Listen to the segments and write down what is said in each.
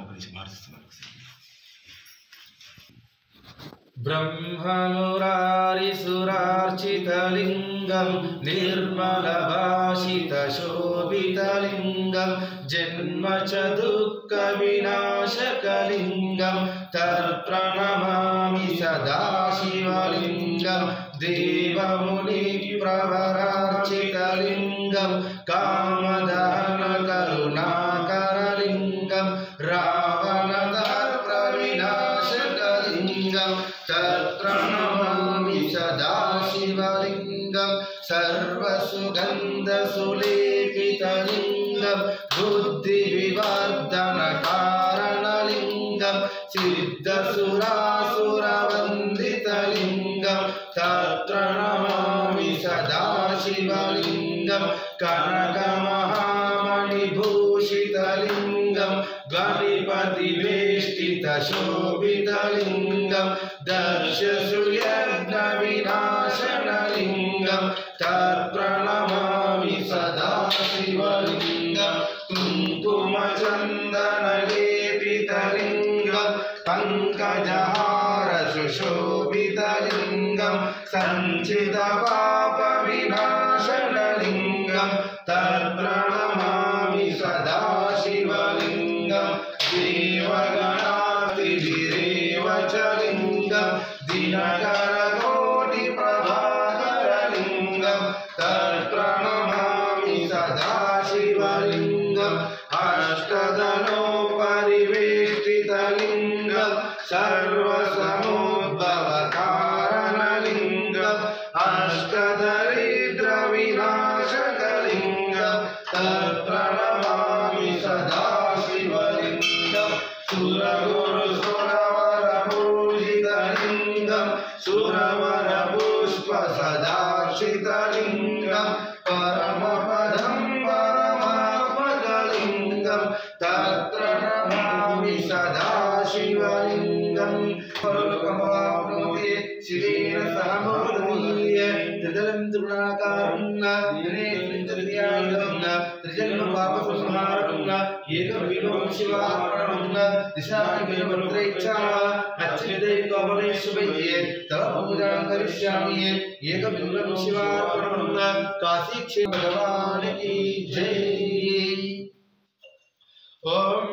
గురించి మారుస్తున్నారు. ब्रह्ममुरारिसुरार्चितलिङ्गं निर्मलभाषितशोभितलिङ्गं जन्म च दुःखविनाशकलिङ्गं तत्प्रणमामि सदा शिवलिङ्गं देवमुनिप्रवरार्चितलिङ्गं कामदहनकरुणाकरलिङ्गं रावणदर्पविनाशकलिङ्गं तत्प्रणमामि सदा शिवलिङ्गं सर्वसुगन्धसुलेपितलिङ्गं बुद्धिविवर्धनकारणलिङ्गं सिद्धसुरासुरवन्दितलिङ्गं तत्प्रणमामि सदा शिवलिङ्गं कनकमहामणिभूषितलिङ्गं गणपतिवेष्टितशोभितलिङ्गं दर्शसुयज्ञविनाशनलिङ्गं तत्प्रणमामि सदा शिवलिङ्गं कुङ्कुमचन्दनलेपितलिङ्गं पङ्कजहारसुशोभितलिङ्गं सञ्चितपापविनाशनलिङ्गं तत्प्रणमामि सदा शिवलिङ्गं देवगणातिभिरेव च लिङ्गं दिनकरकोटिप्रभाकरलिङ्गं तत्प्रणमामि सदा शिवलिङ्गम् अष्टदनोपरिवेष्टितलिङ्गं सर्वसमुद्भवकारणलिङ्गम् अष्टदरिद्रविनाशकलिङ्गं तत्प्रणमामि सदा शिवलिङ्गं सुरगुरुसुरवरपूजितलिङ्गं सुरवरपुष्पसदार्चितलिङ्गं परमपदं परमात्मकलिङ्गं तत्प्रणमामि सदा शिवलिङ्गं परलोकमवाप्नोति शिवेन सह मोदनीय त्रिदलं त्रिगुणाकारं दिनेन्द्रियायुधं त्रिजन्मपापसंहारं एकविधं शिवार्पणं दिशामेवत्रैच्छा अच्छिदे कमलेश्वरये तव पूजां करिष्यामि एकविधं शिवार्पणं काशी क्षेत्र भगवान की जय। ओम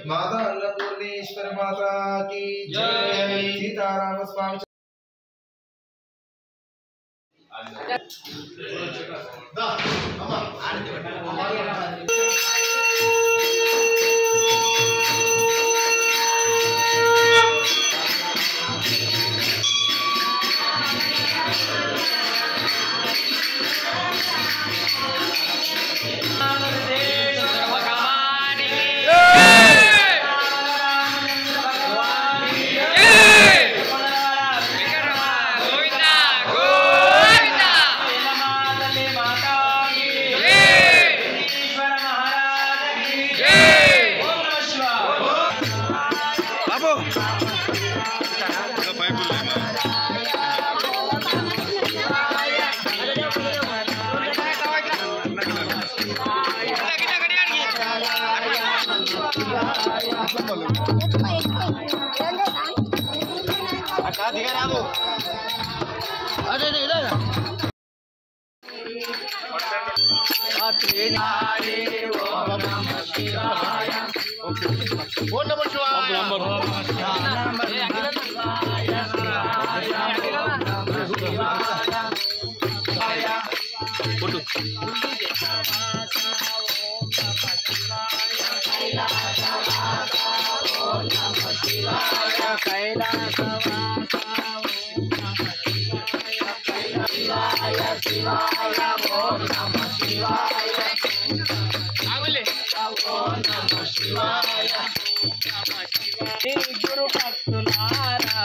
माता अन्नपूर्णेश्वर माता की जय। सीताराम स्वामी गुरु भक्तुलारा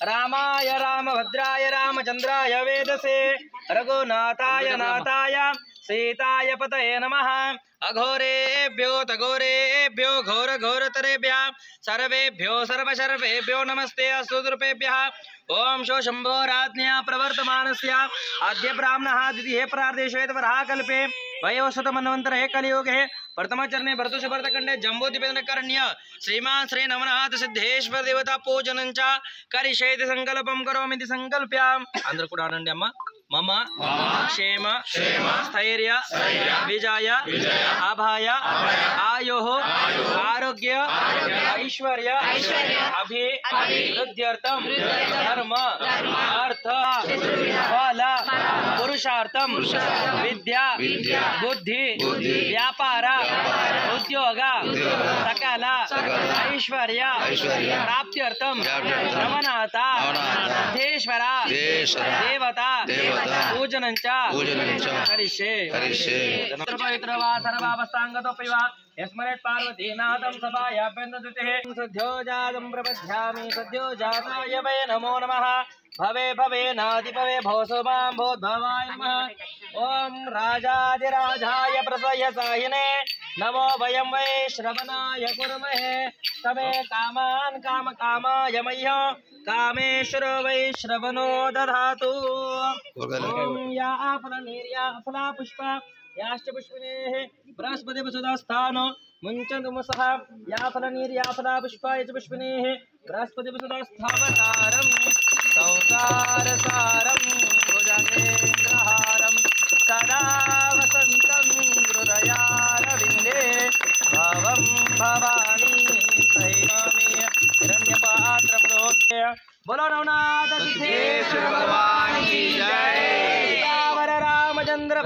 रामाय रामभद्राय रामचंद्राय वेदसे रघुनाथाय नाथाय सीताय पतये नमः। अघोरेभ्यो तघोरेभ्यो घोर घोरतरेभ्यः सर्वेभ्यो सर्वशर्वेभ्यो नमस्ते अस्तुतरूपेभ्यः। ओम शो शंभो राज्ञा प्रवर्तमानस्य आद्य ब्राह्मणः द्वितीये प्रार्देशवेतवरः कल्पे वयोशतमन्वन्तरे कलियुगे प्रथमचरणे भरतुष भरतखंडे जम्बूद्वीपकरण्य श्रीमान श्री नवनाथ सिद्धेश्वर देवता पूजनं च करिष्येति संकल्पं करोमीति संकल्प्य अंदर కూడా అనండి అమ్మ मम क्षेम स्थैर्य विजय अभय आयुः आरोग्य ऐश्वर्य अभिवृद्ध्यर्थं धर्म अर्थ फल पुरुषार्थं विद्या बुद्धि व्यापार उद्योग सकल ऐश्वर्य प्राप्त्यर्थं नवनाथ सिद्धेश्वर देवता पूजनं च करिष्ये। पवित्रवासरवावस्थांगतोऽपिवा यस्मरेत् पार्वतीनाथं सभायाभ्यन्तर्दुतिः सद्योजातं प्रपद्यामि सद्योजाताय वै नमो नमः। भवे भवे नादिभवे भवसुमां भूद्भवाय नमः। ओम राजाधिराजाय प्रसह्यसायिने नमो वयं वै श्रवणाय कुर्महे तमे कामान् कामकामाय मह्यं कामेश्वरो वै श्रवणो दधातु। ओम या फलनीर्या फला पुष्पा याश्च पुष्पिनेः बृहस्पति वसुधास्थान मुञ्चन्तुमसः या फलनीर्या फला पुष्पा यच पुष्पिनेः बृहस्पति वसुधास्थावतारं संसारसारं भुजगेन्द्रहारं सदा वसन्तं हृदयारविन्दे भवं भवानी सहिमामि हिरण्यपात्रं रोह्य। बोलो नवनाथ सिद्धेश्वर भगवान की जय। रावर रामचंद्र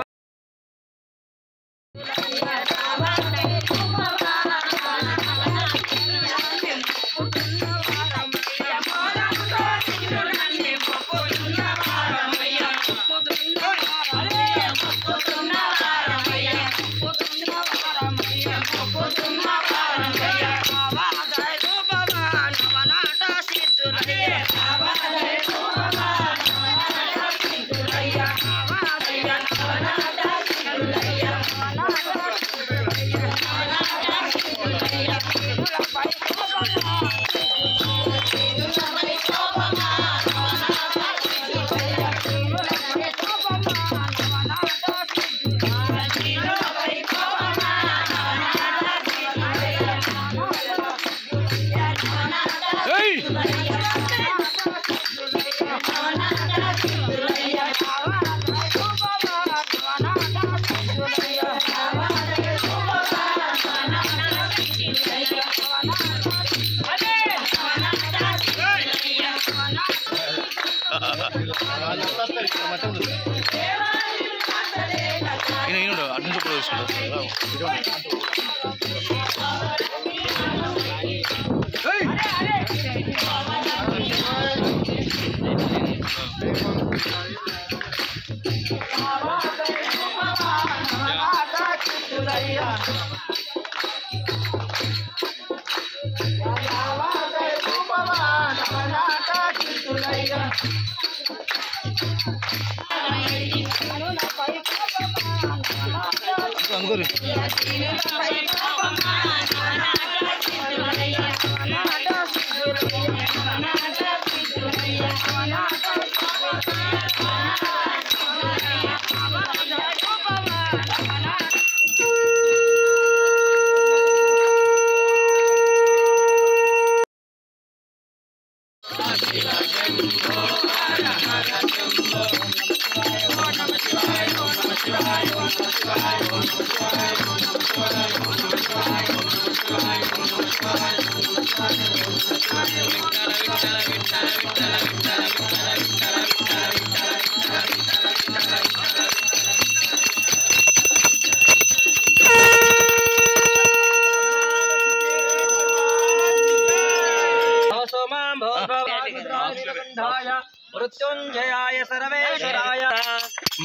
मृत्युंजयाय सर्वेश्वराय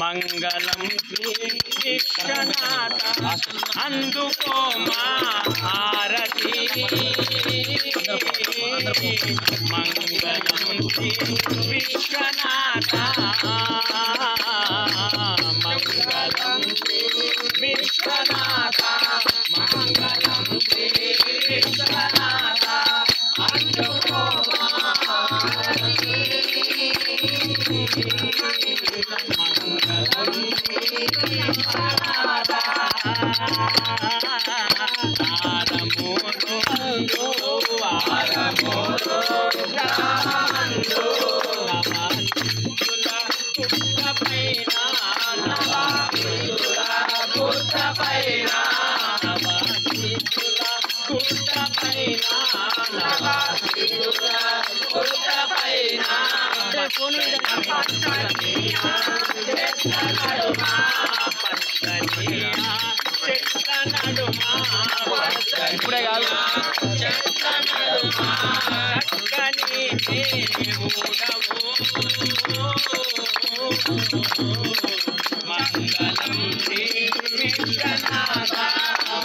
मंगलम विश्वनाथ अंधुको आरती मंगलम विश्वनाथ मंगलम विश्वनाथ मंगलम विश्वनाथ अंधुको ఇప్పుడే కాదు మంగళం శ్రీ విశ్వనాథ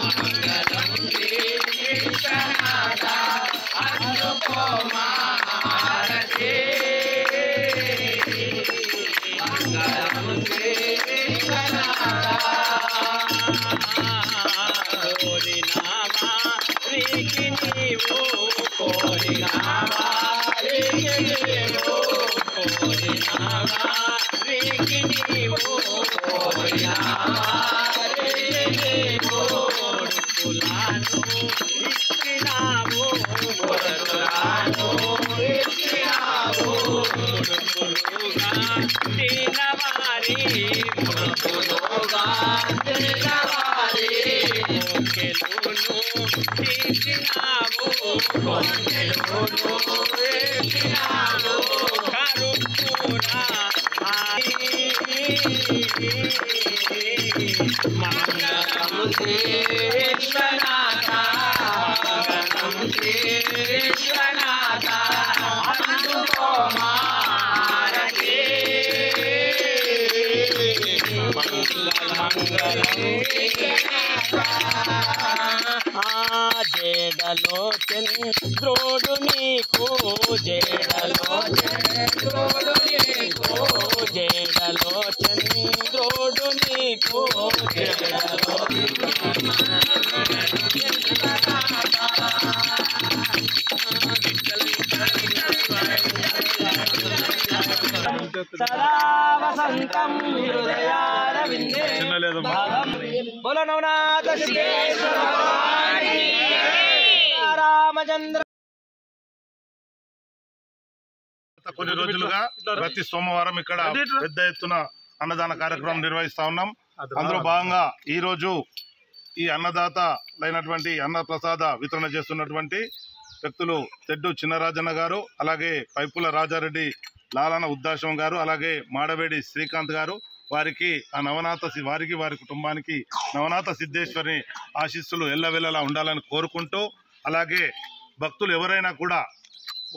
మంగళం శ్రీ విశ్వనాథ అందుకో మారతి మంగళం శ్రీ విశ్వనాథ కోరినామా శ్రీకి నీవు కోరినామా శ్రీకి నీవు కోరినామా శ్రీకి నీవు కోరినామా శ్రీకి నీవు కొడుకులను ఇచ్చినావు కొడుకులను ఇచ్చినావు కొడుకులుగా తినవారి కొడుకులుగా తినవారి కొడుకులను ఇచ్చినావు కొడుకులను ఇచ్చినావు కరుపురా మంగళం శ్రీ విశ్వనాథ మంగళం శ్రీ విశ్వనాథ అందుకో మారతి మంగళం జేడలో చంద్రుడు నీకు జేడలో చంద్రుడు నీకు జేడలో చంద్రుడు నీకు జేడలో సదా వసంతం హృదయారవిందే బోలో నవనాథ సిద్ధేశ్వర రామచంద్ర. కొన్ని రోజులుగా ప్రతి సోమవారం ఇక్కడ పెద్ద ఎత్తున అన్నదాన కార్యక్రమం నిర్వహిస్తా ఉన్నాం. అందులో భాగంగా ఈ రోజు ఈ అన్నదాతలైనటువంటి అన్నప్రసాద వితరణ చేస్తున్నటువంటి వ్యక్తులు తెడ్డు చిన్నరాజన్న గారు, అలాగే పైపుల రాజారెడ్డి లాలన ఉద్దాశం గారు, అలాగే మాడవేడి శ్రీకాంత్ గారు. వారికి ఆ వారికి వారి కుటుంబానికి నవనాథ సిద్ధేశ్వరి ఆశీస్సులు ఎల్లవెల్లలా ఉండాలని కోరుకుంటూ, అలాగే భక్తులు ఎవరైనా కూడా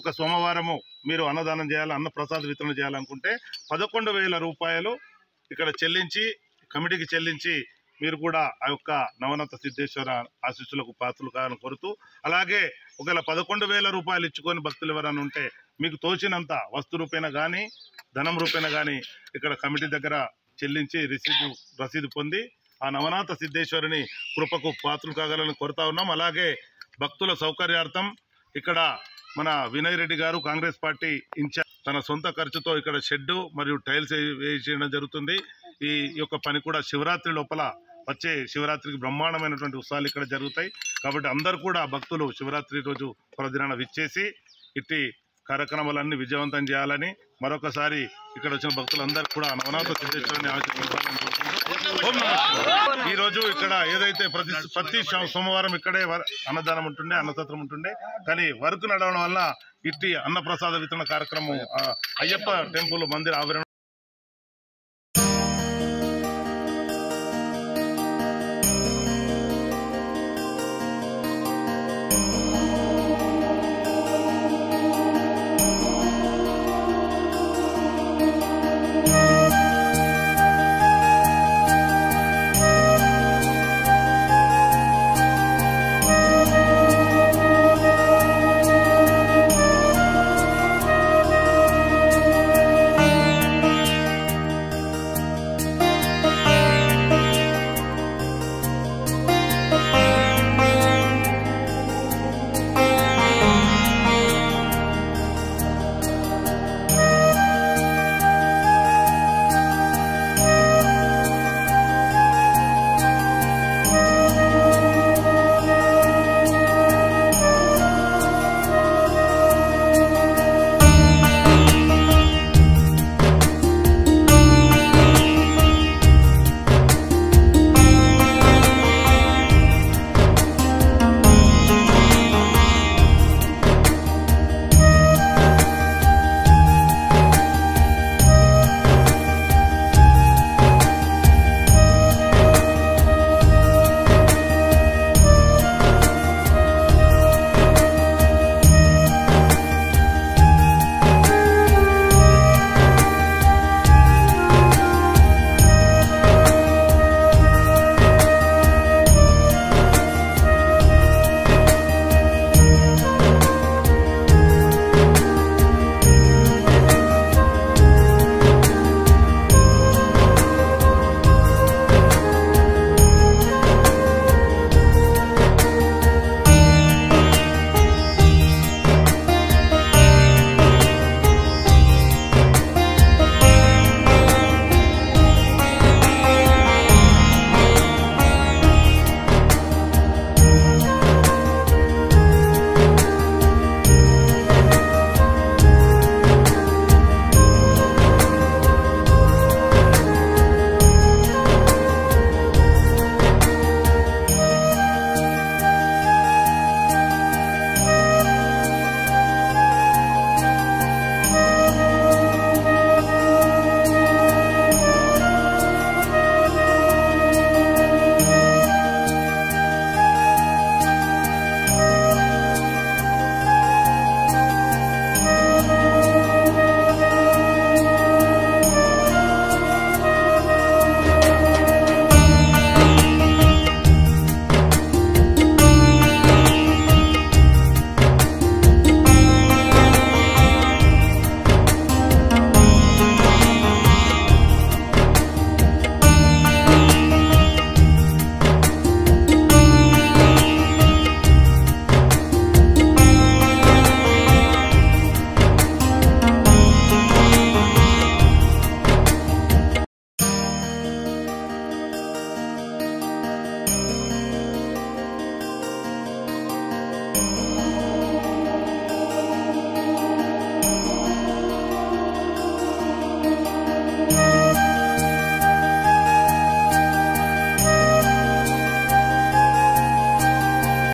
ఒక సోమవారము మీరు అన్నదానం చేయాలి, అన్నప్రసాద వితరణ చేయాలనుకుంటే 11,000 రూపాయలు ఇక్కడ చెల్లించి కమిటీకి చెల్లించి మీరు కూడా ఆ యొక్క నవనాథ సిద్ధేశ్వర ఆశీస్సులకు పాత్రలు కావాలని కోరుతూ, అలాగే ఒకవేళ 11,000 రూపాయలు ఇచ్చుకొని భక్తులు ఎవరైనా ఉంటే మీకు తోచినంత వస్తు రూపేణ కానీ ధనం రూపేణ కానీ ఇక్కడ కమిటీ దగ్గర చెల్లించి రసీదు పొంది ఆ నవనాథ సిద్ధేశ్వరుని కృపకు పాత్రలు కాగలని కోరుతా ఉన్నాం. అలాగే భక్తుల సౌకర్యార్థం ఇక్కడ మన వినయ్ రెడ్డి గారు కాంగ్రెస్ పార్టీ ఇన్ఛార్జ్ తన సొంత ఖర్చుతో ఇక్కడ షెడ్ మరియు టైల్స్ వేయడం జరుగుతుంది. ఈ యొక్క పని కూడా శివరాత్రి లోపల వచ్చే శివరాత్రికి బ్రహ్మాండమైనటువంటి ఉత్సవాలు ఇక్కడ జరుగుతాయి. కాబట్టి అందరూ కూడా భక్తులు శివరాత్రి రోజు పర్వదినాన విచ్చేసి ఇట్టి కార్యక్రమాలన్నీ విజయవంతం చేయాలని మరొకసారి ఇక్కడ వచ్చిన భక్తులందరూ కూడా నవనాథ సిద్ధేశ్వరుని ఆశీర్వదించాలని కోరుకుంటూ ఈ రోజు ఇక్కడ ఏదైతే ప్రతి సోమవారం ఇక్కడే అన్నదానం ఉంటుండే, అన్నసత్రం ఉంటుండే, కానీ వర్క్ నడవడం వల్ల ఇట్టి అన్నప్రసాద వితరణ కార్యక్రమం అయ్యప్ప టెంపుల్ మందిర ఆవరణ